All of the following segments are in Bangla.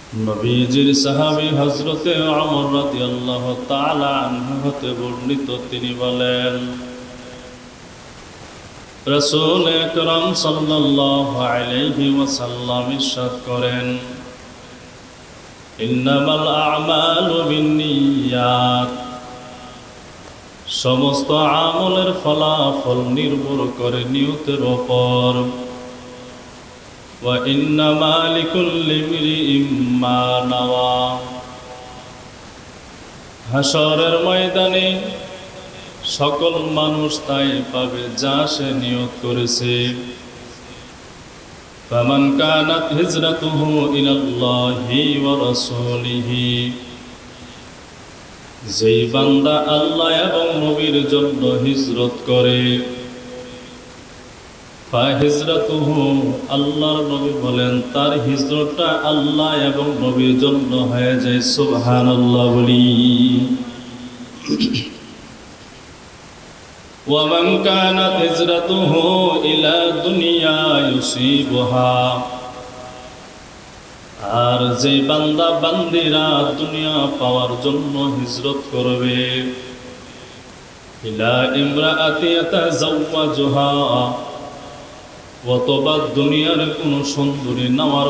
নবীজির সাহাবী হযরতে ওমর রাদিয়াল্লাহু তাআলা আনহু হতে বর্ণিত, তিনি বলেন, রাসূল আকরাম সাল্লাল্লাহু আলাইহি ওয়াসাল্লাম ইরশাদ করেন, ইন্নামাল আ'মালু বিন্নিয়াত, সমস্ত আমলের ফলাফল নির্ভর করে নিয়তের উপর। ওয়া ইন্নামা লিকুল্লি ইমরিইম মা নাওয়া, হাশরের ময়দানে সকল মানুষ তাই পাবে যা সে নিয়ত করেছে। ফামান কানাত হিজরাতুহু ইলাল্লাহি ওয়া রাসূলিহি, যেই বান্দা আল্লাহ এবং নবীর জন্য হিজরত করে, ফাহিজরাতুহু, আল্লাহর নবী বলেন তার হিজরতটা আল্লাহ এবং নবীর জন্য হয়ে যায়। সুবহানাল্লাহ বলি। ওয়া মান কানাত হিজরাতুহু ইলা দুনিয়া ইউসিবুহা, আর যে বান্দা বান্দিরা দুনিয়া পাওয়ার জন্য হিজরত করবে, ইলা ইমরাআতি ইয়াতাযাওয়াজুহা, অথবা দুনিয়ার কোন সুন্দরী নেওয়ার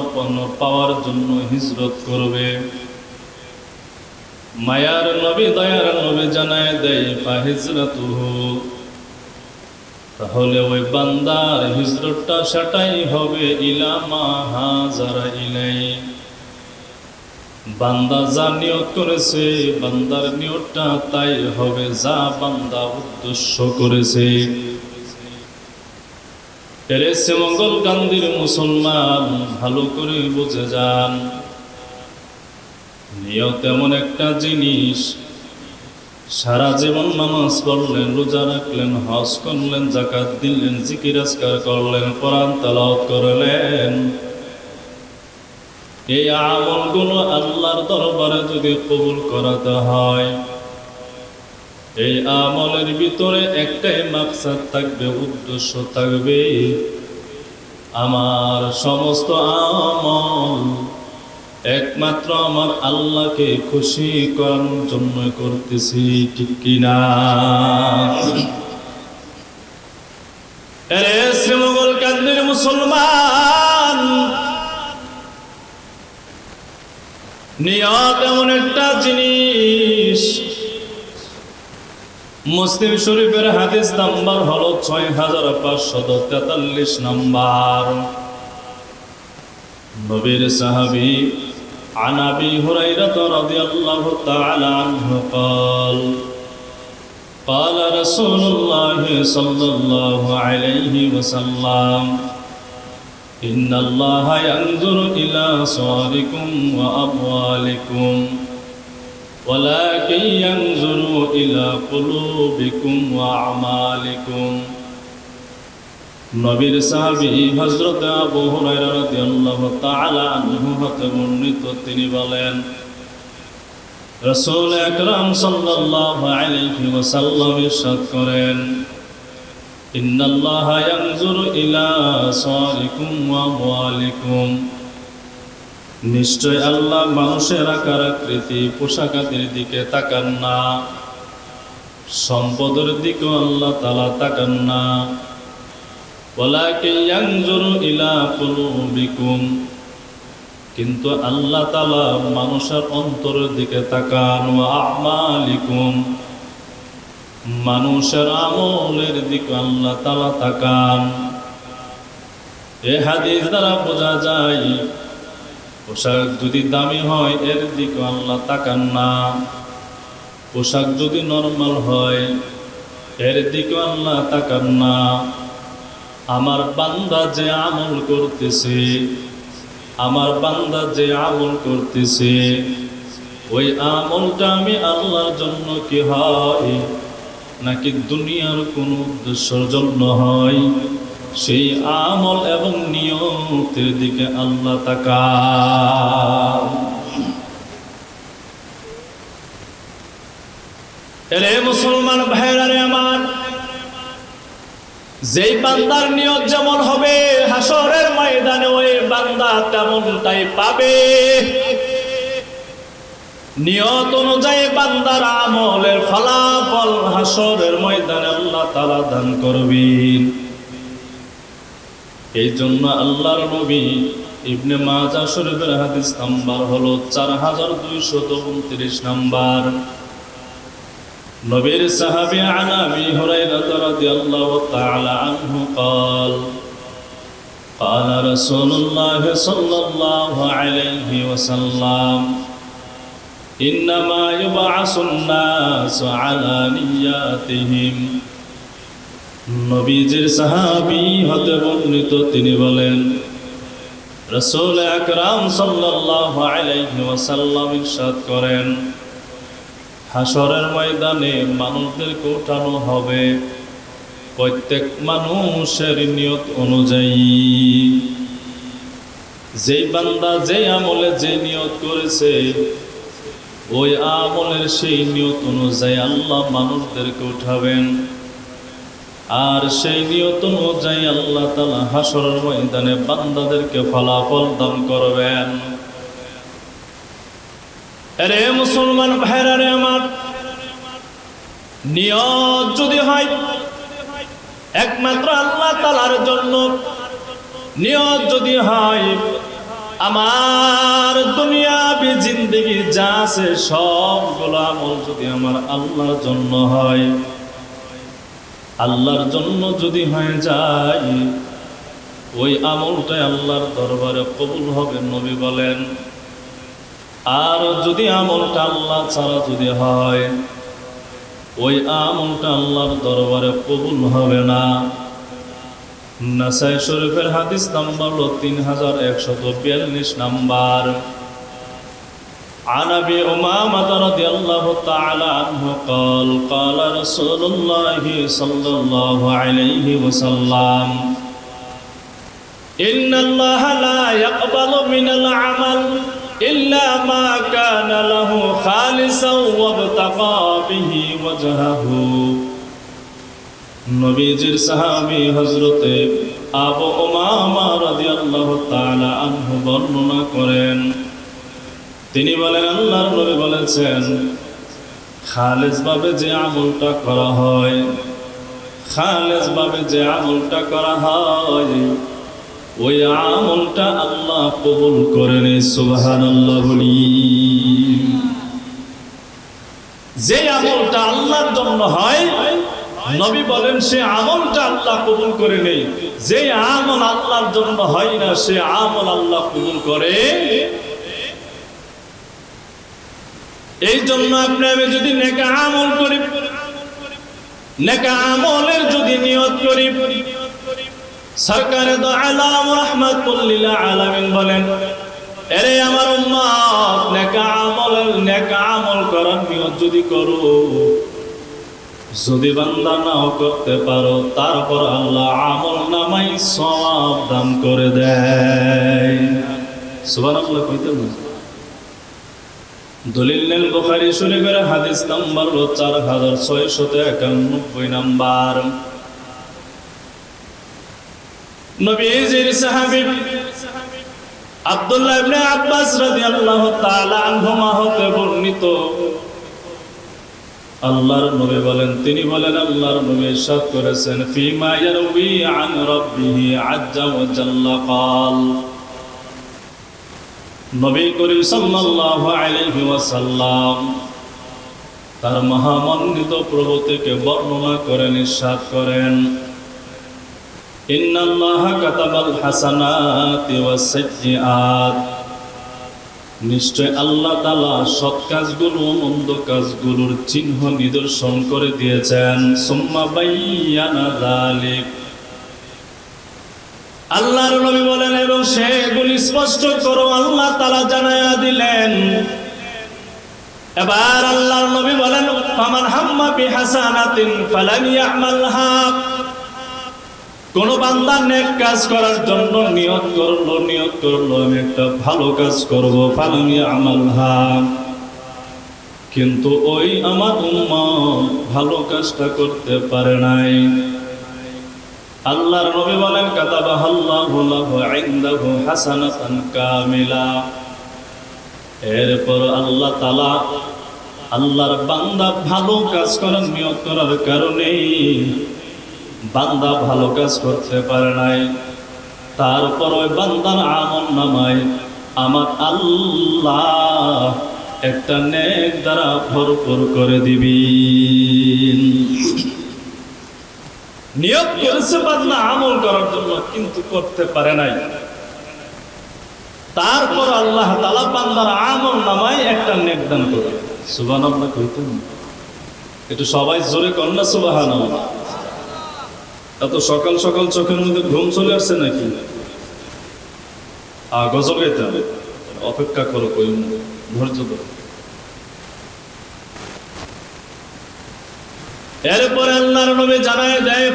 পাওয়ার জন্য হিজরত করবে, মায়ার নবী দয়ার নবী জানায় দেয় ফাহিজরাতুহু, তাহলে ওই বান্দার হিজরতটা সেটাই হবে ইলা মা হাজারা ইলাই, বান্দা যা নিয়ত করেছে বান্দার নিয়তটা তাই হবে যা বান্দা উদ্দেশ্য করেছে। এরেছে মঙ্গল কান্দির মুসলমান, ভালো করে বুঝে যান, নিয়ত এমন একটা জিনিস, সারা জীবন নামাজ পড়লেন, রোজা রাখলেন, হজ করলেন, যাকাত দিলেন, জিকির আজকার করলেন, কোরআন তেলাওয়াত করলেন, এই আমলগুলো আল্লাহর দরবারে যদি কবুল করাতে হয়, এই আমলের ভিতরে একটাই মাকসাদ থাকবে, উদ্দেশ্য থাকবে, আমার সমস্ত আমল একমাত্র আমার আল্লাহকে খুশি করানোর জন্য করতেছি, ঠিক কিনা? এরে শ্রীমঙ্গল কান্দির মুসলমান, নিয়ত এমন একটা জিনিস, মুসলিম শরীফের হাদিস নাম্বার হলো 6543 নাম্বার। নবীর সাহাবী عن أبي هريرة رضي الله تعالى عنه قال قال رسول الله صلى الله عليه وسلم إن الله ينظر إلى صوركم وأموالكم ولكن ينظر إلى قلوبكم وأعمالكم। নবীর সাহাবী হযরত আবু হুরায়রা রাদিয়াল্লাহু তাআলা আনহু হতে বর্ণিত, তিনি বলেন, রাসূল আকরাম সাল্লাল্লাহু আলাইহি ওয়াসাল্লাম ইরশাদ করেন, ইন্নাল্লাহা ইয়ানজুরু ইলা সারিকুম ওয়া আমওয়ালিকুম, নিশ্চয় আল্লাহ মানুষের আকার আকৃতি পোশাকাতের দিকে তাকান না, সম্পদের দিকে আল্লাহ তাআলা তাকান না, ওয়ালাকিন ইয়ানজুরু ইলা কুলুবিকুম, কিন্তু আল্লাহ তাআলা মানুষের অন্তরের দিকে তাকান, ওয়া আমালিকুম, মানুষের আমলের দিকে আল্লাহ তাআলা তাকান। এই হাদিস দ্বারা বোঝা যায়, পোশাক যদি দামি হয় এর দিকে আল্লাহ তাকান না, পোশাক যদি নরমাল হয় এর দিকে আল্লাহ তাকান না। আমার বান্দা যে আমল করতেছে, আমার বান্দা যে আমল করতেছে, ওই আমলটা আমি আল্লাহর জন্য কি হয় নাকি দুনিয়ার কোন উদ্দেশ্যের জন্য হয়, সেই আমল এবং নিয়তের দিকে আল্লাহ তাকান। এরে মুসলমান ভাইরা রে আমার, যেই বান্দার নিয়ত যেমন হবে হাসরের ময়দানে ওই বান্দা তেমনটাই পাবে। নিয়ত অনুযায়ী বান্দার আমলের ফলাফল হাসরের ময়দানে আল্লাহ তাআলা দান করবেন। এই জন্য আল্লাহর নবী ইবনে মাজাহ শরীফের হাদিস নাম্বার হলো 4229 নাম্বার। নবীর সাহাবী আন আবি হুরায়রা রাদিয়াল্লাহু তাআলা আনহু قال قال رسول الله صلى الله عليه وسلم إنما يبعث الناس على نياتهم। নবীজির সাহাবী হতে বর্ণিত, তিনি বলেন রাসূল আকরাম সাল্লাল্লাহু আলাইহি ওয়াসাল্লাম ইরশাদ করেন, হাসরের ময়দানে মানুষদেরকে ওঠানো হবে প্রত্যেক মানুষের নিয়ত অনুযায়ী। যেই বান্দা যে আমলে যে নিয়ত করেছে ওই আমলের সেই নিয়ত অনুযায়ী আল্লাহ মানুষদেরকে উঠাবেন, আর সেই নিয়ত অনুযায়ী আল্লাহ তাআলা হাসরের ময়দানে বান্দাদেরকে ফলাফল দান করবেন। আরে মুসলমান ভাইরা রে আমার, নিয়ত যদি হয় একমাত্র আল্লাহ তাআলার জন্য, নিয়ত যদি হয় আমার দুনিয়াবি জিন্দেগি যা আছে সবগুলো আমল যদি আমার আল্লাহর জন্য হয়, আল্লাহর জন্য যদি হয়ে যায় ওই আমলটাই আল্লাহর দরবারে কবুল হবে নবী বলেন। আর যদি আমলটা আল্লাহ ছাড়া যদি হয় ওই আমলটা আল্লাহর দরবারে কবুল হবে না। নাসাই শরীফের হাদিস নাম্বার 3142 নাম্বার। عن أبي أمامة رضي الله تعالى عنه قال قال رسول الله صلى الله عليه وسلم إن الله لا يقبل من العمل إلا ما كان له خالصا وابتغى به وجهه। নবীজির সাহাবী হযরতে আবু উমামা রাদিয়াল্লাহু তাআলা আনহু বর্ণনা করেন, তিনি বলেন আল্লাহর নবী বলেছেন খালেস ভাবে যে আমলটা করা হয়, খালেস ভাবে যে আমলটা করা হয় ওই আমলটা আল্লাহ কবুল করেন। সুবহানাল্লাহ বলি। যে আমলটা আল্লাহর জন্য হয় নবী বলেন সে আমলটা আল্লাহ কবুল করে নেই, যে আমল আল্লাহর জন্য হয় না সে আমল আল্লাহ কবুল করে। এই জন্য আপনি আমি যদি নেক আমল করি, নেক আমলের যদি নিয়ত করি, সরকারে দো আলম রাহমাতুল লিল আলামিন বলেন এরে আমার উম্মত নেক আমল করার নিয়ত যদি করো, যদি বান্দা নাও করতে পারো তারপর আল্লাহ আমল নামাই সওয়াব দান করে দেয়। সুবহানাল্লাহ কইতে না। দলিল বুখারী শরীফের হাদিস নাম্বার 4691 নাম্বার। নবীজির সাহাবী আব্দুল্লাহ ইবনে আব্বাস রাদিয়াল্লাহু তাআলা আনহুমা হতে বর্ণিত, আল্লাহর নবী বলেন, তিনি বলেন আল্লাহর নবী ইরশাদ করেছেন ফিমা ইয়ারউই আন রাব্বিহি আজ্জা ওয়া জাল্লা قال। নবী করিম সাল্লাল্লাহু আলাইহি ওয়াসাল্লাম তার মহামণ্ডিত প্রভু থেকে বর্ণনা করেন, ইরশাদ করেন ইন্নাল্লাহা কাতাবাল হাসানাতি ওয়াস সাইয়্যাত। নিশ্চয় আল্লাহ তাআলা সৎ কাজগুলো মন্দ কাজগুলোর চিহ্ন নিদর্শন করে দিয়েছেন। সুম্মা বায়্যানা যালিক। আল্লাহর নবী বলেন এবং সেগুলি স্পষ্ট করো আল্লাহ তাআলা জানায়া দিলেন। এবার আল্লাহর নবী বলেন ফামান হাম্মা বিহাসানাতিন ফালান ইয়ামালহা। কোন বান্দা নেক কাজ করার জন্য নিয়ত করলো আমি একটা ভালো কাজ করব, ফালান ইয়ামালহা, কিন্তু ওই আমার উম্মত ভালো কাজটা করতে পারে নাই। আল্লাহর নবী বলেন কাতাবাহাল্লাহু লাহু ইনদাহু হাসানাতান কামিলা। এরপর আল্লাহ তাআলা আল্লাহর বান্দা ভালো কাজ করার নিয়ত করার কারণে বান্দা ভালো কাজ করতে পারে নাই, তারপর ওই বান্দার আমলনামায় আমার আল্লাহ একটা নেক দ্বারা ভরপুর করে দিবেন। নিয়ত করেছে বান্দা আমল করার জন্য, কিন্তু করতে পারে নাই, তারপর আল্লাহ তাআলা বান্দার আমলনামায় একটা নেক দান করে। সুবহানাল্লাহ কইতেন একটু সবাই জোরে কর না সুবহানাল্লাহ। এত সকাল সকাল চোখের মধ্যে ঘুম চলে আসছে নাকি? গজল গাইতে হবে, অপেক্ষা করো, কই ধৈর্য ধরো। এরপরে আল্লাহর নবী জানায় দেয়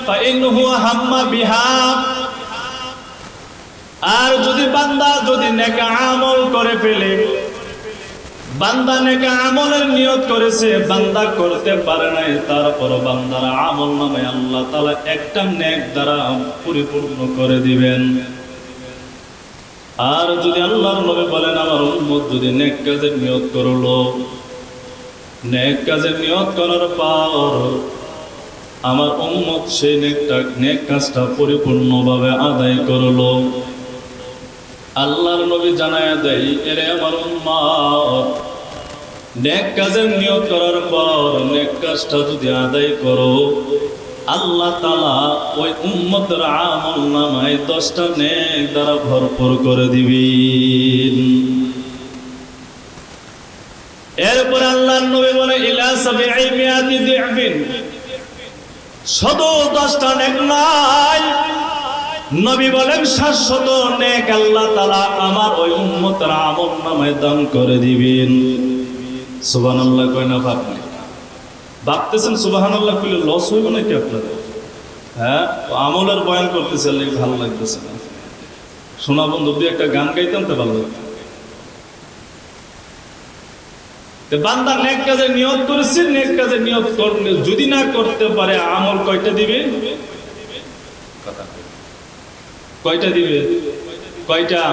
ফাইনহু হাম্মা বিহা, আর যদি বান্দা যদি নেক আমল করে ফেলে, বান্দা নেক আমলের নিয়ত করেছে, বান্দা করতে পারে নাই, তারপর বান্দার আমলনামায় আল্লাহ তাআলা একটা নেক দ্বারা পরিপূর্ণ করে দিবেন। আর যদি আল্লাহর নবী বলেন আমার উম্মত যদি নেক কাজের নিয়ত করলো, নেক কাজের নিয়ত করার পর আমার উম্মত সেই নেক কাজটা পরিপূর্ণভাবে আদায় করলো, আল্লাহর নবী জানায়া দেয় এরে আমার উম্মত নেক কাজের নিয়ত করার পর নেক কাজটা যদি আদায় করো, আল্লাহ তাআলা ওই উম্মতের আমলনামায় 10টা নেক দ্বারা ভরপুর করে দিবেন। এরপর আল্লাহর নবী বলে ইলা সাবিঈ মিয়াতি দি'বিন, শুধু 10টা নেক নয়, নবী বলেন 700 নেক আল্লাহ তাআলা আমার ওই উম্মতের আমলনামায় দান করে দিবেন। সুবহানাল্লাহ কয় না ভাবনি? ভাবতেছেন সুবহানাল্লাহ কইলে লস হইব নাকি আপনাদের? হ্যাঁ, আমলের বয়ান করতেছে, ভালো লাগতেছে না শোনা বন্ধু, দুই একটা গান গাইতাম তো ভালো লাগতো। বান্দা নেক কাজে নিয়ত করেছে, নেক কাজে নিয়ত করলে যদি না করতে পারে আমল কয়টা দিবে? কয়টা দিবে? কয়টা?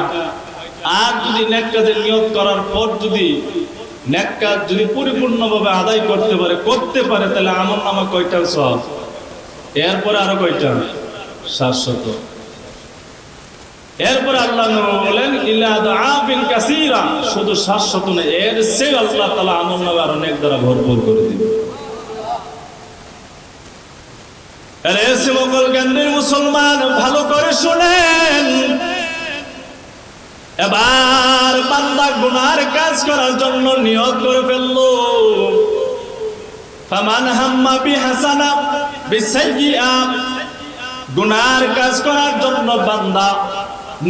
আর যদি নেক কাজে নিয়ত করার পর যদি নেক কাজ যদি পরিপূর্ণভাবে আদায় করতে পারে তাহলে আমলনামা কয়টা সওয়াব? এরপরে আরো কয়টা? 700। এরপরে আল্লাহ নবী বলেন ইলা দুআবিন কাসীরা, শুধু 700 না, এর চেয়ে আল্লাহ তাআলা আমলনামা আরো নেক দ্বারা ভরপুর করে দিবেন। আরে সকল জ্ঞানীর মুসলমান ভালো করে শুনেন, এবার বান্দা গুনার কাজ করার জন্য নিয়ত করে ফেললো। ফামান হাম্মা বিহাসানা বিসাইয়্যিআ, গুনার কাজ করার জন্য বান্দা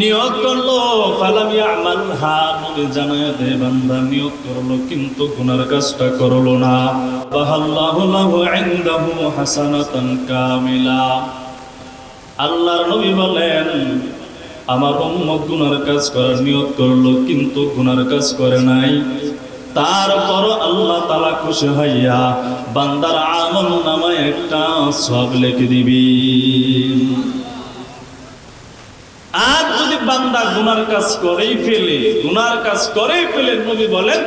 নিয়ত করলো, ফালাম ইয়ামালহা, নবী জানায় দেয় বান্দা নিয়ত করলো কিন্তু গুনার কাজটা করলো না, বাহাল্লাহু লাহু ইনদাহু হাসানাতান কামিলা। আল্লাহর নবী বলেন আমার উম্মত গুনার কাজ করার নিয়ত করলো কিন্তু গুনার কাজ করে নাই, তারপর আল্লাহ তাআলা খুশি হইয়া বান্দার আমলনামায় একটা সওয়াব লিখে দিবেন। আর যদি বান্দা গুনার কাজ করেই ফেলে, নবী বলেন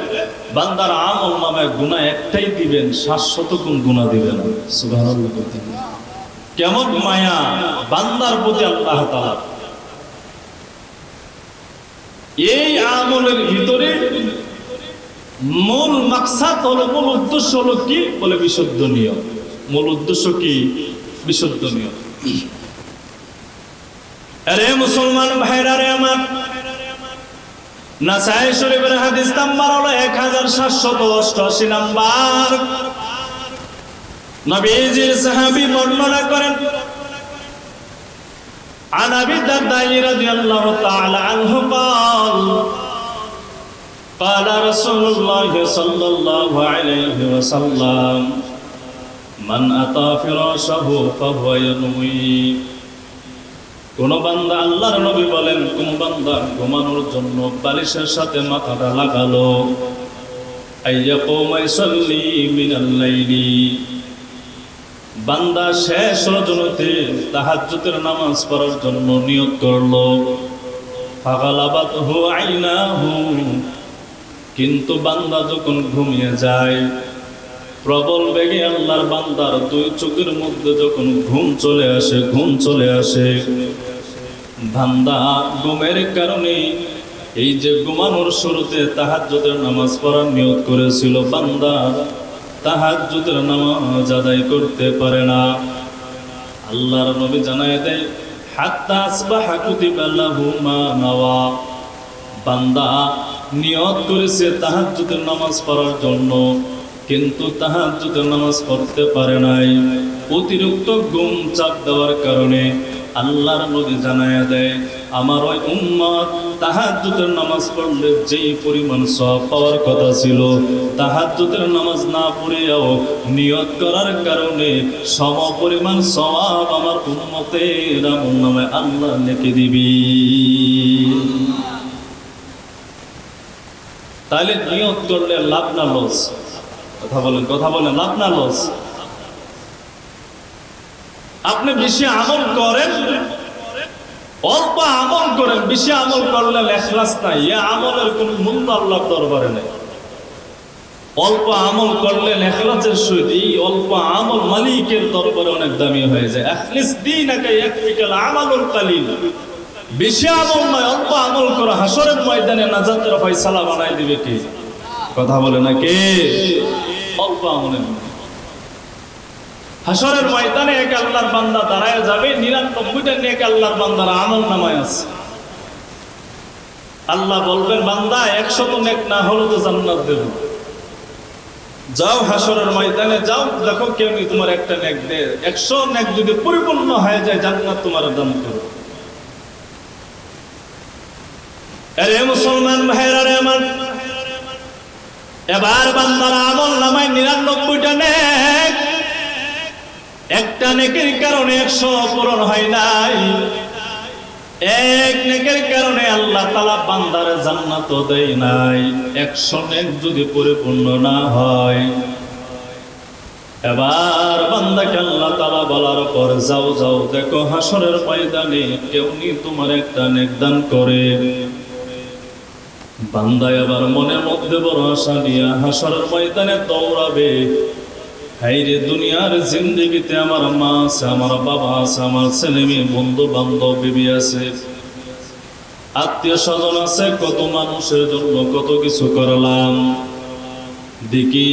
বান্দার আমলনামায় গুনাহ একটাই দিবেন, 700 গুণ গুনাহ দিবেন। সুবহানাল্লাহ। কেমন মায়া বান্দার প্রতি আল্লাহ তাআলা। এই আমলের ভিতরে মূল মাকসাদ হলো, মূল উদ্দেশ্য হলো কি বলে? বিশুদ্ধ নিয়ত। মূল উদ্দেশ্য কি? বিশুদ্ধ নিয়ত। আরে মুসলমান ভাইরা রে আমার, নাসাই শরীফের হাদিস নাম্বার হলো 1788 নাম্বার। নবীজির সাহাবী বর্ণনা করেন عن أبي الدرداء رضي الله تعالى عنه قال قال رسول الله صلى الله عليه وسلم من أتى فراشه فهو ينوي। কোন বান্দা, আল্লাহর নবী বলেন, কোন বান্দা ঘুমানোর জন্য বালিশের সাথে মাথাটা লাগালো, আইয়াকুমা ইসাল্লি মিনাল লাইলি, বান্দা শেষ রজনীতে তাহাজ্জুদের নামাজ পড়ার জন্য নিয়ত করলো, ফাগালাবাতহু আইনাহু, কিন্তু বান্দা যখন ঘুমিয়ে যায়, প্রবল বেগে আল্লাহর বান্দার দুই চোখের মধ্যে যখন ঘুম চলে আসে, বান্দা ঘুমের কারণে এই যে ঘুমানোর শুরুতে তাহাজ্জুদের নামাজ পড়ার নিয়ত করেছিল, বান্দা তাহাজ্জুদের নামাজ আদায় করতে পারে না। আল্লাহর নবী জানায় দেয়, হাত্তা আসবাহা কুতিবা লাহু মা নাওয়া। বান্দা নিয়ত করেছে তাহাজ্জুদের নামাজ পড়ার জন্য, কিন্তু তাহাজ্জুদের নামাজ পড়তে পারে নাই। অতিরিক্ত ঘুম চাপ দেওয়ার কারণে আল্লাহর নবী জানায়া দেয়, আমার ওই উম্মত তাহাজ্জুদের নামাজ পড়লে যেই পরিমাণ সওয়াব পাওয়ার কথা ছিল, তাহাজ্জুদের নামাজ না পড়েও নিয়ত করার কারণে সম পরিমাণ সওয়াব আমার উম্মতের আমলনামায় আল্লাহ লিখে দিবি। তাহলে নিয়ত করলে লাভ না লস? কথা বলেন, লাভ না লস? আপনি বেশি আমল করেন, অল্প আমল করেন, বেশি আমল করলে ইখলাস নাই, এ আমলের কোন মূল্য আল্লাহর দরবারে নেই। অল্প আমল করলে ইখলাসের সহিত এই অল্প আমল মালিকের দরবারে অনেক দামি হয়ে যায়। আখলিস দীনাকা ইয়াকফিকাল আমালুল কালিল। বেশি আমল নয়, অল্প আমল করে হাসরের ময়দানে নাজাতের ফয়সালা বানাই দিবে কে? কথা বলে না কে? অল্প আমলের হাসরের ময়দানে এক আল্লাহর বান্দা দাঁড়ায় যাবে, 99টা নেক আল্লাহর বান্দার আমল নামায় আছে। আল্লাহ বলবেন, বান্দা 100 নেক না হলো তো জান্নাত দেব। যাও হাসরের ময়দানে যাও, দেখো কেউ তোমার একটা নেক দে, 100 নেক যদি পরিপূর্ণ হয়ে যায় জান্নাত তোমার দান করবে। আরে মুসলমান ভাইরা রে আমার, এবার বান্দার আমল নামায় 99টা নেক, একটা নেকের কারণে 100 পূরণ হয় নাই। এক নেকের কারণে আল্লাহ তাআলা বান্দার জান্নাত দেয় নাই। 100 নেক যদি পরিপূর্ণ না হয়, এবার বান্দাকে আল্লাহ তাআলা বলার পর যাও দেখো হাসরের ময়দানে কেউ নি তোমার একটা নেক দান করে। বান্দা এবার মনের মধ্যে বড় আশা নিয়ে হাসরের ময়দানে দৌড়াবে। হাইরে দুনিয়ার জিন্দেগিতে আমার মা আছে, আমার বাবা আছে, আমার ছেলে মেয়ে, বন্ধু বান্ধব, বিবি আছে, আত্মীয় স্বজন আছে, কত মানুষের জন্য কত কিছু করলাম। দেখি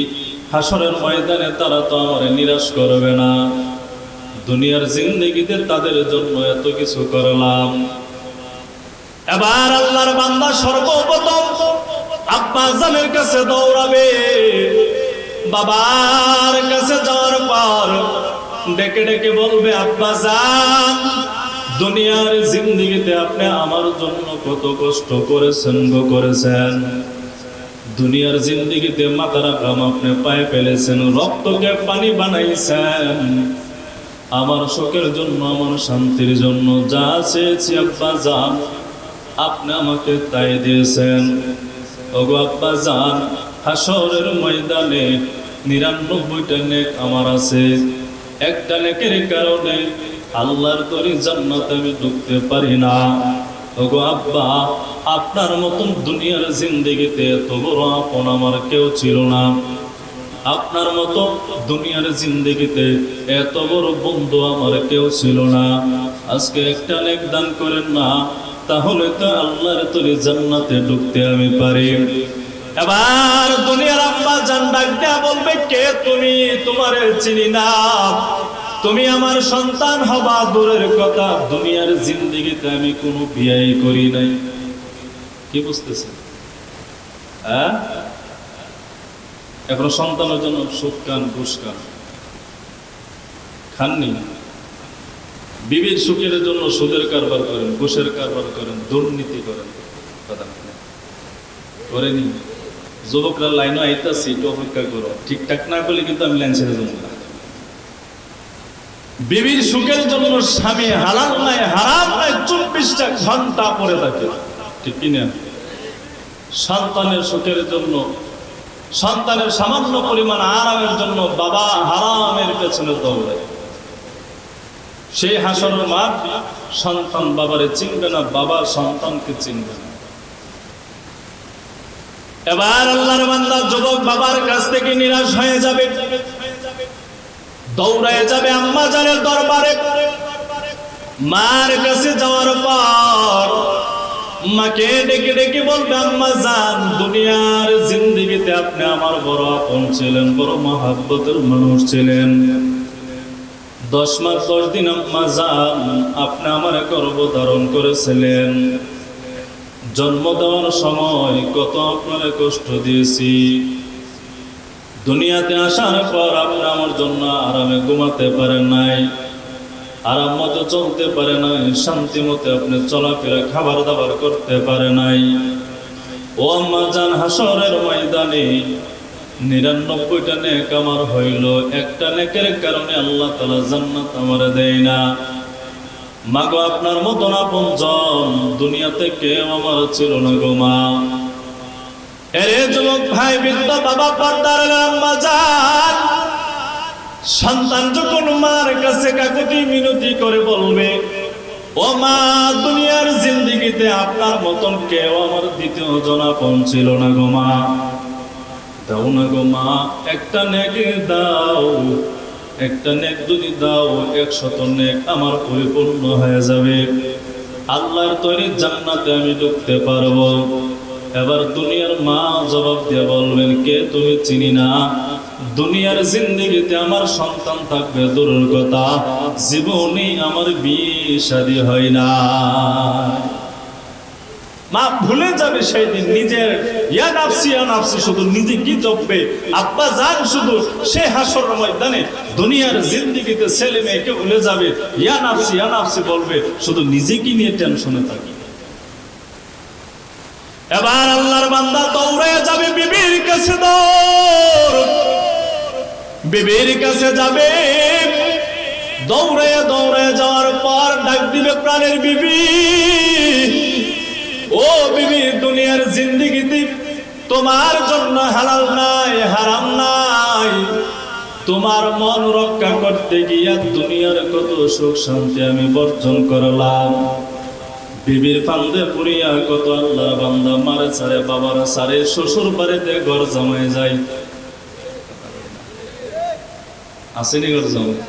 হাসরের ময়দানে তারা তো আমার নিরাশ করবে না। দুনিয়ার জিন্দেগিতে তাদের জন্য এত কিছু করলাম। এবার আল্লাহর বান্দা সর্বপ্রথম আব্বা জানের কাছে দৌড়াবে। বাবার কাছে যাওয়ার পর ডেকে ডেকে বলবে, আব্বা জান, দুনিয়ার জিন্দেগিতে আপনি আমার জন্য কত কষ্ট করেছেন করেছেন। দুনিয়ার জিন্দেগিতে মাথার ঘাম আপনি পায়ে ফেলেছেন, রক্তকে পানি বানাইছেন। আমার সুখের জন্য, আমার শান্তির জন্য যা চেয়েছি আব্বা জান আপনি আমাকে তাই দিয়েছেন। ওগো আব্বা জান, হাসরের ময়দানে 99টা নেক আমার আছে, একটা নেকের কারণে আল্লাহর তরি জান্নাতে আমি ঢুকতে পারি না। ওগো আব্বা, আপনার মতন দুনিয়ার জিন্দেগিতে এত বড় আপন আমার কেউ ছিল না। আপনার মতো দুনিয়ার জিন্দেগিতে এত বড় বন্ধু আমার কেউ ছিল না। আজকে একটা নেক দান করেন না, তাহলে তো আল্লাহর তরি জান্নাতে ঢুকতে আমি পারি। এবার দুনিয়ার আব্বা জান ডাক দেয়া বলবে, কে তুমি? তোমারে চিনি না, তুমি আমার সন্তান হবা দূরের কথা, দুনিয়ার জিন্দেগিতে আমি কোনো বিয়ে করি নাই। কি বুঝতেছেন? হ্যাঁ, এখন সন্তানের জন্য সুদ খান, ঘুষ খাননি। বিবির সুখের জন্য সুদের কারবার করেন, ঘুষের কারবার করেন, দুর্নীতি করেন, করেনি। যুবকরা লাইনও আইতাছি, একটু অপেক্ষা করো, ঠিকঠাক না করলে কিন্তু আমি লাইন ছেড়ে দেবো না। বিবির সুখের জন্য স্বামী হালাল নাই, হারাম নাই, 24টা ঘন্টা পড়ে থাকে, ঠিক কিনা? সন্তানের সুখের জন্য, সন্তানের সামান্য পরিমাণ আরামের জন্য বাবা হারামের পেছনে দৌড়ায়। সেই হাসরের মাঠ, সন্তান বাবারে চিনবে না, বাবা সন্তানকে চিনবে না। এবার আল্লাহর বান্দা যুবক বাবার কাছ থেকে নিরাশ হয়ে যাবে, দৌড়ায় যাবে আম্মা জানের দরবারে। মার কাছে যাওয়ার পর মাকে ডেকে ডেকে বলবে, আম্মা জান, দুনিয়ার জিন্দেগিতে আপনি আমার বড় আপন ছিলেন, বড় মহব্বতের মানুষ ছিলেন। 10 মাস 10 দিন আম্মা জান আপনি আমার গর্ভধারণ করেছিলেন। জন্ম দেওয়ার সময় কত আপনারা কষ্ট দিয়েছি। দুনিয়াতে আসার পর আপনি আমার জন্য আরামে ঘুমাতে পারেন নাই, আরাম মতো চলতে পারে নাই, শান্তি মতো আপনি চলাফেরা খাবার দাবার করতে পারে নাই। ও আম্মা জান, হাসরের ময়দানে 99টা নেক আমার হইল, একটা নেকের কারণে আল্লাহ তাআলা জান্নাত আমার দেয় না। মাগো, আপনার মতন আপনজন দুনিয়াতে কেউ আমার ছিল না গো মা। এরে যুবক ভাই, বৃদ্ধ বাবা, পর্দার আম্মা জান, সন্তান যখন মার কাছে কাকুতি মিনতি করে বলবে, ও মা, দুনিয়ার জিন্দেগিতে আপনার মতন কেউ আমার দ্বিতীয় জন আপন ছিল না গো মা। দাও না গো মা, একটা নেক দাও, একটা নেক যদি দাও 100 নেক আমার পরিপূর্ণ হয়ে যাবে, আল্লাহর তৈরি জান্নাতে আমি ঢুকতে পারবো। এবার দুনিয়ার মা জবাব দিয়ে বলবেন, কে তুমি চিনি না, দুনিয়ার জিন্দেগিতে আমার সন্তান থাকবে দূরের কথা, জীবনে আমার বিয়ে শাদী হয় না। মা ভুলে যাবে সেই দিন নিজের ইয়া নাফসি শুধু নিজে কি জপবে। আব্বা জান শুধু সে হাসরের ময়দানে দুনিয়ার জিন্দেগিতে ছেলে মেয়েকে ভুলে যাবে, ইয়া নাফসি বলবে, শুধু নিজে কি নিয়ে টেনশনে থাকে। এবার আল্লাহর বান্দা দৌড়ে যাবে বিবির কাছে, বিবির কাছে যাবে। দৌড়ে যাওয়ার পর ডাক দিবে, প্রাণের বিবি, ও বিবি, দুনিয়ার জিন্দেগিতে তোমার জন্য হালাল নাই, হারাম নাই। তোমার মন রক্ষা করতে গিয়া দুনিয়ার কত সুখ শান্তি আমি বর্জন করলাম। বিবির ফান্দে পুরিয়া কত আল্লাহর বান্দা মারে ছাড়ে, বাবার ছাড়ে, শ্বশুর বাড়িতে ঘর জমায় যায়। আসেনি ঘর জমায়?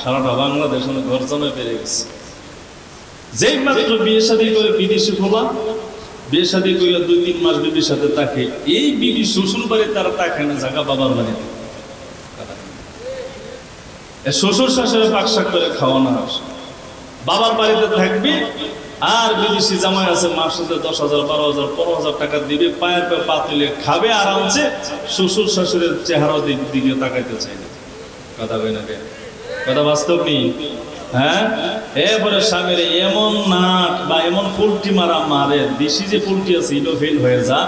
সারাটা বাংলাদেশ ঘর জমায় পেরে গেছে। যেই মাত্র বিয়ে শাদী করে বিদেশি খোলা, বিয়ে শাদী করে 2-3 মাস বিবির সাথে থাকে, এই বিবি শ্বশুর বাড়ি তারা থাকে না, জায়গা বাবার বাড়িতে। শ্বশুর শাশুড়ি পাকশাক করে খাওয়ানো হয়, বাবার বাড়িতে থাকবে। আর বিদেশি জামাই আছে, মাসে 10,000 12,000 15,000 টাকা দিবে, পায়ের পা পাতিলে খাবে আরামসে, শ্বশুর শাশুড়ির চেহারা দিকে তাকাইতে চাই না। কথা কই না, কথা বাস্তব নেই। হ্যাঁ, এরপরে স্বামীর এমন নাট বা এমন পুলটি মারা মারে, দেশি যে পুলটি আছে এটা ফেল হয়ে যা,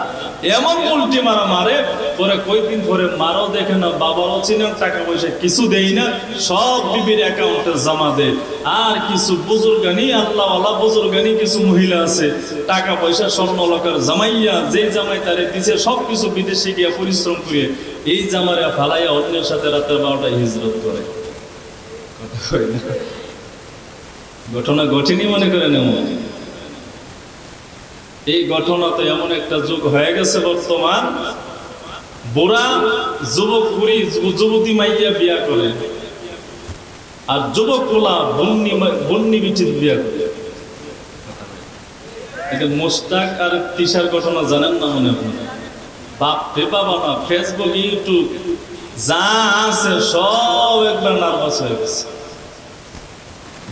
এমন পুলটি মারা মারে, পরে কয়েকদিন পরে মারও দেখে না, বাবারও চিনে, টাকা পয়সা কিছু দেই না, সব বিবির অ্যাকাউন্টে জমা দেয়। আর কিছু বুজুর্গানি, আল্লাহওয়ালা বুজুর্গানি কিছু মহিলা আছে, টাকা পয়সা স্বর্ণলকার জামাইয়া, যে জামাই তারে দিছে সব কিছু বিদেশে গিয়া পরিশ্রম করে এই জামারে ফালাইয়া অন্যের সাথে রাতের 12টায় হিজরত করে। কথা কই না, ঘটনা ঘটেনি মনে করে নেব। এই ঘটনা তো এমন একটা যুগ হয়ে গেছে বর্তমান, বুড়া যুবক বুড়ি যুবতী মাইয়া বিয়া করে, আর যুবক পোলা বন্নি বিচিত বিয়া করে। এটা মোস্তাক আর তিশার ঘটনা জানেন না মনে আপনারা? বাপ রে বাবা না, ফেসবুক ইউটিউব যা আছে সব একবার নার্ভাস হয়ে গেছে।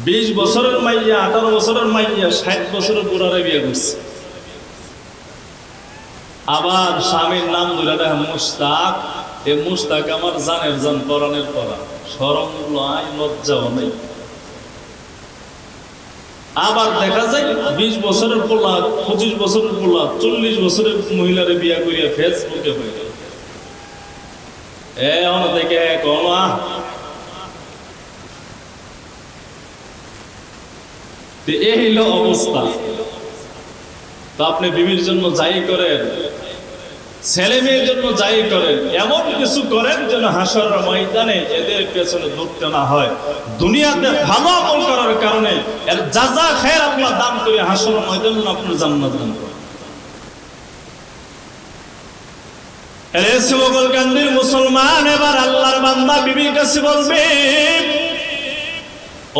20 বছরের মাইয়া, 18 বছরের মাইয়া 60 বছরের বুড়ারে বিয়ে করছে। আবার স্বামীর নাম ধরে দেখা মুস্তাক। এ মুস্তাক আমার জানের জান, পরাণের পরা, শরম নাই, লজ্জাও নেই। আবার দেখা যায় 20 বছরের পোলা, 25 বছরের পোলা, 40 বছরের মহিলারে বিয়া করিয়া ফেসবুকে হয়ে গেল। দেখে এই হইল অবস্থা। তো আপনি বিবির জন্য যাই করেন, ছেলে মেয়ের জন্য যাই করেন, এমন কিছু করেন যেন হাসরের ময়দানে এদের পেছনে ধরতে না হয়। দুনিয়াতে ভালো আমল করার কারণে এর যা খায়ের আল্লাহ দান করে হাসরের ময়দানে আপনার জান্নাত দান করেন। এরে শিবগলকান্দির মুসলমান, এবার আল্লাহর বান্দা বিবির কাছে বলবে,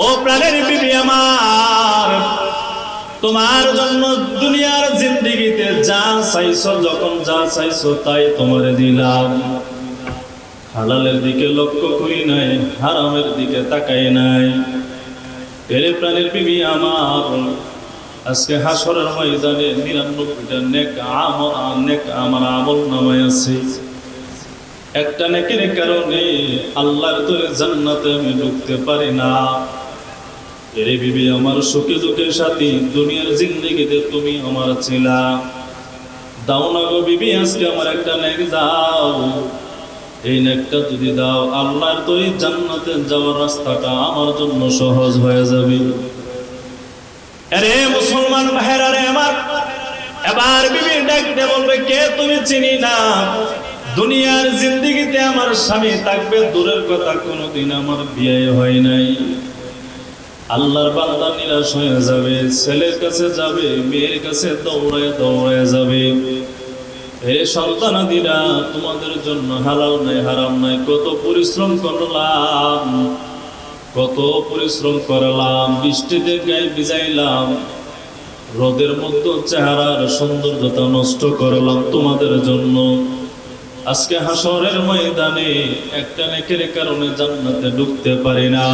ও প্রাণের বিবি আমার, তোমার জন্য দুনিয়ার জিন্দেগিতে যা চাইছো, যখন যা চাইছো তাই তোমারে দিলাম। হালালের দিকে লক্ষ্য করি নাই, হারামের দিকে তাকাই নাই। এরে প্রাণের বিবি আমার, আজকে হাসরের ময়দানে 99টা নেক আমার আমল নামায় আছে। একটা নেকের কারণে আল্লাহর তোরে জান্নাতে আমি ঢুকতে পারি না। এরে বিবি আমার, সুখে দুঃখের সাথী দুনিয়ার জিন্দেগিতে তুমি আমার ছিলা। দাও না গো বিবি, আজকে আমার একটা নেক দাও। এই নেকটা যদি দাও, আল্লাহর তোরে জান্নাতে যাওয়ার রাস্তাটা আমার জন্য সহজ হয়ে যাবে। আরে মুসলমান ভাইরা রে আমার, এবার বিবি ডাকতে বলবে, কে তুমি? চিনি না। দুনিয়ার জিন্দেগিতে আমার স্বামী থাকবে দূরের কথা, কোনোদিন আমার বিয়ে হয় নাই। আল্লাহর বান্দা নিরাশ হয়ে যাবে, ছেলের কাছে যাবে, মেয়ের কাছে দৌড়ায় দৌড়ায় যাবে। হে সন্তানাদিরা, তোমাদের জন্য হালাল নাই হারাম নাই, কত পরিশ্রম করলাম, কত পরিশ্রম করলাম, বৃষ্টিতে গায়ে ভিজাইলাম, রোদের মধ্যে চেহারার সৌন্দর্যতা নষ্ট করলাম তোমাদের জন্য। আজকে হাসরের ময়দানে একটা নেকের কারণে জান্নাতে ঢুকতে পারি না।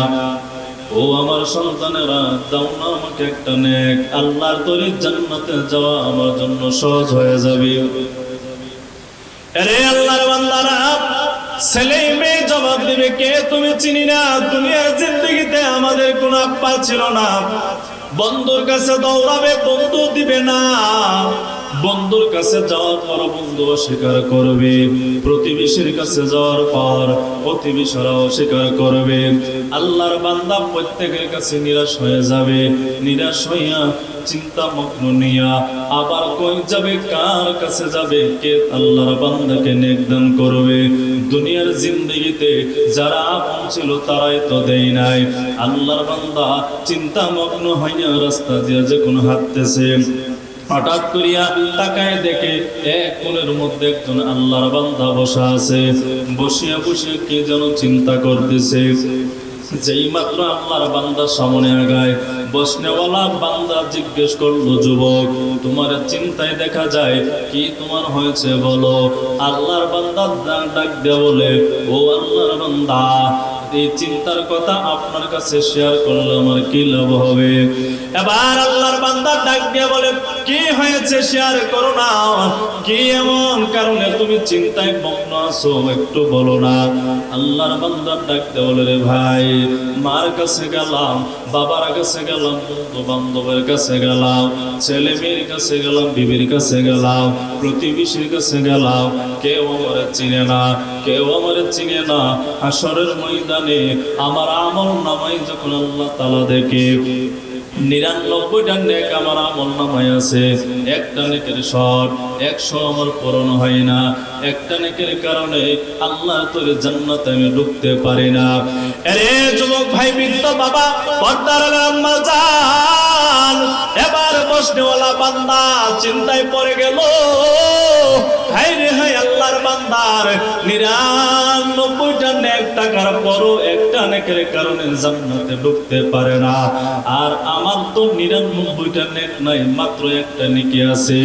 ও আমার সন্তানেরা, দাও না আমাকে একটা নেক, আল্লাহর তরে জান্নাতে যাওয়া আমার জন্য সহজ হয়ে যাবে। আরে আল্লাহর বান্দারা, ছেলে মেয়ে জবাব দিবে, কে তুমি? চিনি না। দুনিয়ার জিন্দেগিতে আমাদের কোনো আব্বা ছিল না। বন্ধুর কাছে দৌড়াবে, বন্ধু দিবে না। বন্ধুর কাছে যাওয়ার পর বন্ধু অস্বীকার করবে, প্রতিবেশীর কাছে যাওয়ার পর প্রতিবেশীরা অস্বীকার করবে। আল্লাহর বান্দা প্রত্যেকের কাছে নিরাশ হয়ে যাবে, নিরাশ হইয়া চিন্তা মগ্ন নিয়া আবার কই যাবে, কার কাছে যাবে, কে আল্লাহর বান্দাকে নেক দান করবে। দুনিয়ার জিন্দেগিতে যারা আপন ছিল তারাই তো দেয় নাই। আল্লাহর বান্দা চিন্তা মগ্ন হইয়া রাস্তা দিয়ে যখন হাঁটতেছে, হঠাৎ করিয়া তাকায় দেখে এক কোণের মধ্যে একজন আল্লাহর বান্দা বসা আছে। বসিয়া বসিয়া কে যেন চিন্তা করতেছে। যেই মাত্র আল্লাহর বান্দা সামনে আগায়, বসনেওয়ালা বান্দা জিজ্ঞেস করলো, যুবক, তোমার চিন্তায় দেখা যায়, কি তোমার হয়েছে বলো? আল্লাহর বান্দা ডাক দিয়ে বলে, ও আল্লাহর বান্দা, এই চিন্তার কথা আপনার কাছে শেয়ার করলে আমার কি লাভ হবে? এবার আল্লাহর বান্দা ডাক দিয়ে বলে, কি হয়েছে শেয়ার করো না, কি এমন কারণে তুমি চিন্তায় মগ্ন আছো, একটু বলো না। আল্লাহর বান্দা ডাক দিয়ে বলে, রে ভাই, মার কাছে গেলাম, বাবার কাছে গেলাম, বন্ধু বান্ধবের কাছে গেলাম, ছেলে মেয়ের কাছে গেলাম, বিবির কাছে গেলাম, প্রতিবেশীর কাছে গেলাম, কেউ আমার চিনে না, কেউ আমার চিনে না। হাসরের ময়দানে আমার আমল নামাই যখন আল্লাহ তাআলা দেখে 99টা নেক আমার আমল নামায় আছে, একটা নেকের শর্ট 100 আমার পূরণ হয় না। একটা নেকের কারণে আল্লাহর তরে জান্নাতে আমি ঢুকতে পারি না। আরে যুবক ভাই, বৃদ্ধ বাবা, পর্দার আম্মা জান, এবার বসনেওয়ালা বান্দা চিন্তায় পড়ে গেল। হায় রে হায়, আল্লাহর বান্দার 99টা নেক টাকার পরও একটা নেকের কারণে জান্নাতে ঢুকতে পারে না। আর আমার তো 99টা নেক নাই, মাত্র একটা নেকি আছে।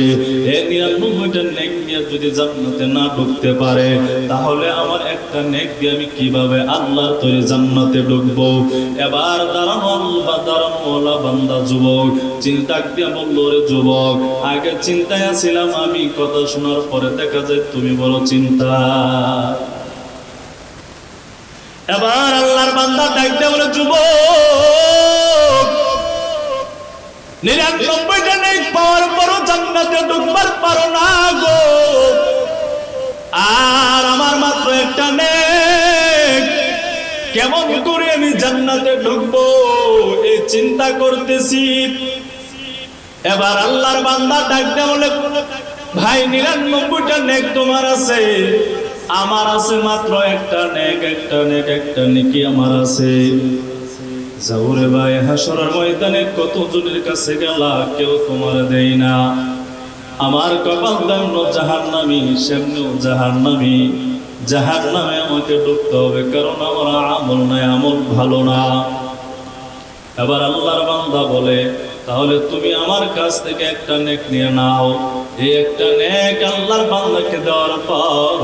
এই 99টা নেক নিয়ে যদি জান্নাতে না ঢুকতে পারে, তাহলে আমার একটা নেক দিয়ে আমি কিভাবে আল্লাহর তরে জান্নাতে ঢুকবো? এবার দাঁড়ানোওয়ালা বান্দা যুবক চিন্তা দিয়ে বলল, রে যুবক, আগে চিন্তায় আছিলাম আমি, কথা শোনার পরে দেখা যায় তুমি বড় চিন্তা। এবার আল্লাহর বান্দা ডাক দিয়ে বলে, যুবক, 99টা নেক পাওয়ার পরও জান্নাতে ঢুকবার পারো না গো। আর আমার মাত্র একটা নেক, কেমন করে আমি জান্নাতে ঢুকবো এই চিন্তা করতেছি। এবার আল্লাহর বান্দা ডাক দিয়ে বলে, ভাই, 99টা নেক তোমার আছে, আমার আছে মাত্র একটা নেক, একটা নেকি আমার আছে। যাওরে ভাই, হাসরের ময়দানে কত জনের কাছে গেলা, কেউ তোমার দেয় না। আমার কপাল যেমন জাহান্নামী সেমনিও জাহান্নামী, জাহান্নামে আমাকে ডুবতে হবে, কারণ আমার আমল নাই, আমল ভালো না। এবার আল্লাহর বান্দা বলে, তাহলে তুমি আমার কাছ থেকে একটা নেক নিয়ে নাও। এই একটা নেক আল্লাহর বান্দাকে দেওয়ার পর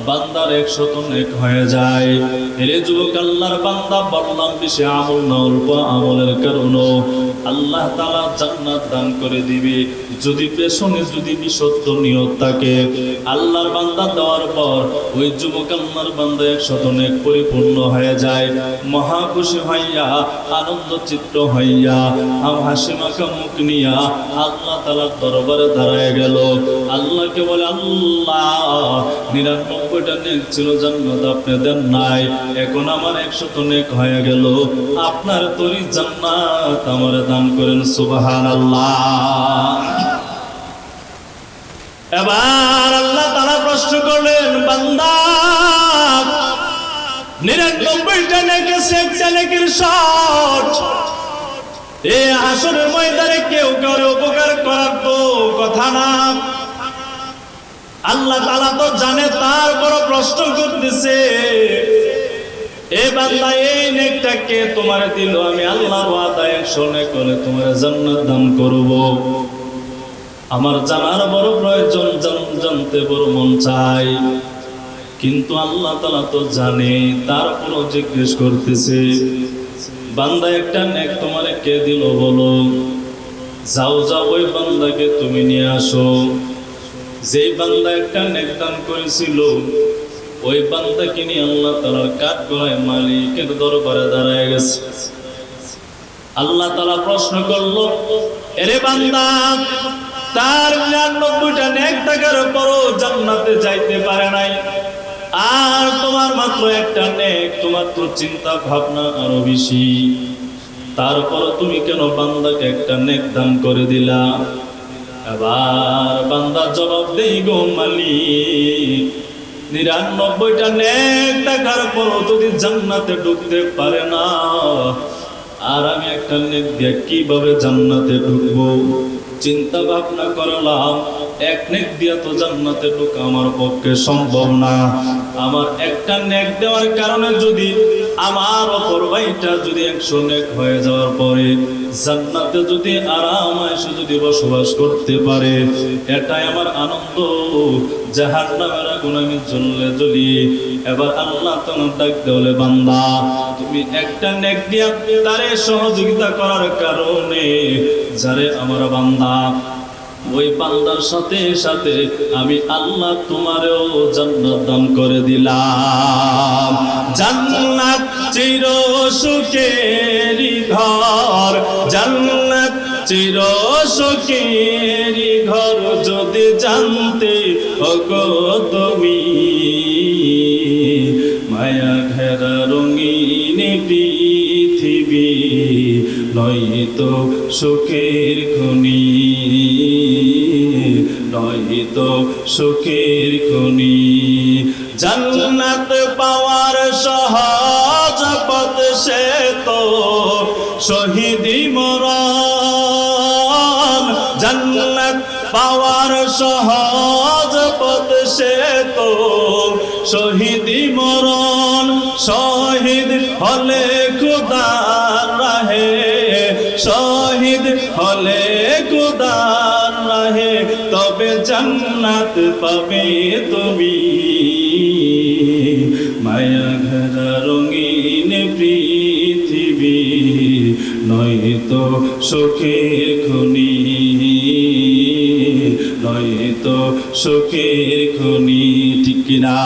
বান্দার 100 নেক হয়ে যায়। এরে যুবক, আল্লাহর বান্দা বললাম বেশি আমল না, অল্প আমলের কারণে আল্লাহ তাআলা জান্নাত দান করে দিবে। যদি পেছনে যদি বিশুদ্ধ নিয়ত থাকে, আল্লাহর বান্দা দেওয়ার পর ওই যুবক আল্লাহর বান্দা 100 নেক পরিপূর্ণ হয়ে যায়। মহা খুশি হইয়া, আনন্দ চিত্ত হইয়া, হাসি মাখা মুখ নিয়া আল্লাহ তাআলার দরবারে দাঁড়ায় গেল। আল্লাহকে বলে, আল্লাহ 99টা নেক ছিল, জান্নাত আপনি দেন নাই, এখন আমার 100 নেক হয়ে গেল, আপনার তরি জান্নাত আমার দান করেন। সুবহানাল্লাহ। এবার আল্লাহ তাআলা প্রশ্ন করলেন, বান্দা 99টা নেকে একটা নেকের শর্ট। এই হাসরের ময়দানে কেউ কারো উপকার করার তো কথা না। আল্লাহ তাআলা তো জানে, তারপর প্রশ্ন করতেছে, এ বান্দা এই নেকটা কে তোমারে দিল? আমি আল্লাহর ওয়াদা 100 নেক করে তোমারে জান্নাত দান করব। আমার জানার বড় প্রয়োজন, জানতে বড় মন চাই, কিন্তু আল্লাহ তাআলা তো জানে, তারপরও জিজ্ঞেস করতেছে, বান্দা একটা নেক তোমারে কে দিল বলো? যাও যাও, ওই বান্দাকে তুমি নিয়ে আসো। যেই বান্দা একটা নেক দান করেছিল, ওই বান্দাকে নিয়ে আল্লাহ তাআলার কাঠগড়ায় মালিকের দরবারে দাঁড়ায় গেছে। আল্লাহ তাআলা প্রশ্ন করলো, এরে বান্দা, তার 99টা নেক থাকার পরও জান্নাতে যাইতে পারে নাই, আর তোমার মাত্র একটা নেক, তোমার তো চিন্তা ভাবনা আরো বেশি, তারপর তুমি কেন বান্দাকে একটা নেক দান করে দিলা? এবার বান্দা জবাব দেই, গো মালিক, 99টা নেক থাকার পরও যদি জান্নাতে ঢুকতে পারে না, আর আমি একটা নেক দিয়ে কিভাবে জান্নাতে ঢুকবো? চিন্তা ভাবনা করলাম, এক নেক দিয়া তো জান্নাতে ঢোকা আমার পক্ষে সম্ভব না। আমার একটা নেক দেওয়ার কারণে যদি আমার অপর ভাইটা যদি 100 নেক হয়ে যাওয়ার পরে জান্নাতে যদি আরামায়েশে যদি বসবাস করতে পারে, এটাই আমার আনন্দ। জাহান্নামের আগুন আমি জ্বললে জ্বলি। এবার আল্লাহ তাআলা ডাক দেওয়ালে, বান্দা তুমি একটা নেক দিয়া তারে সহযোগিতা করার কারণে, যারে আমার বান্দা, ওই বান্দার সাথে সাথে আমি আল্লাহ তোমারেও জান্নাত দান করে দিলাম। জান্নাত চির সুখেরি ঘর, জান্নাত চির সুখেরি ঘর, যদি জানতে ওগো তুমি, মায়া ঘেরা রঙিন পৃথিবী নয়তো সুখের খনি, নয়তো সুখের খনি। জান্নাত পাওয়ার সহজ পথ সে তো শহীদি মরণ, জান্নাত পাওয়ার সহজ পথ সে তো শহীদি মরণ। শহীদ হলে খুদার রাহে, শহীদ হলে খুদার রাহে, তবে জান্নাত পাবে তুমি। মায়া ঘেরা রঙিন পৃথিবী নয়তো সুখের খনি, নয়তো সুখের খনি। ঠিক না?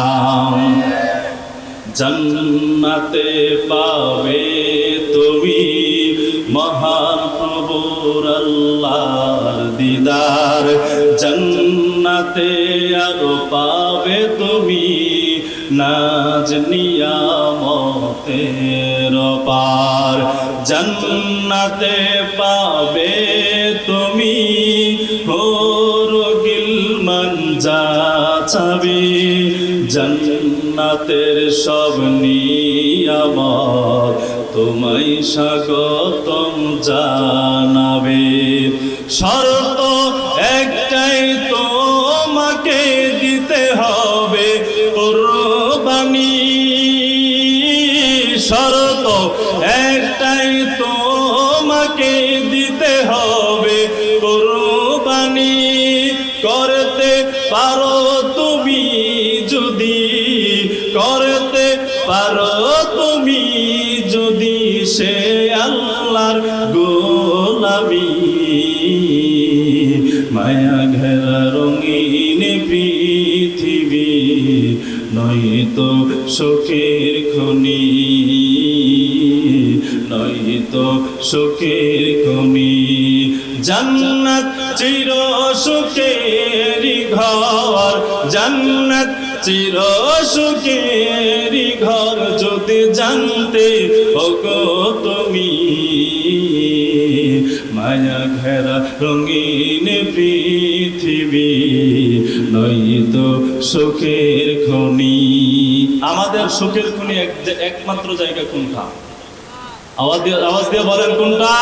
জান্নাতে পাবে তুমি মহান প্রভুর আল্লাহর দিদার, জান্নাতে আরো পাবে তুমি নাজ নিয়ামতের পার, জান্নাতে পাবে তুমি হরগিল মঞ্জা চাবি, জান্নাতের সব নিয়ামত তোমায় স্বাগতম জানাবে। শর্ত একটাই দিতে হবে কুরবানি। শর্ত একটাই, তোমাকে দিতে হবে কুরবানি। করতে পারো তুমি যদি, করতে পারো তুমি যদি সে আল্লাহর গোলামি। মায়া ঘেরা রঙিন পৃথিবী নয়তো সুখের খনি, নয়তো সুখের খনি। জান্নাত চির সুখের ঘর, জান্নাত চির সুখের ঘর যদি জানতে ওগো তুমি। মায়া ঘেরা রঙিন পৃথিবী নয়তো সুখের খনি। আমাদের সুখের খনি একমাত্র জায়গা কোনটা? আওয়াজ দিয়ে বলেন কোনটা?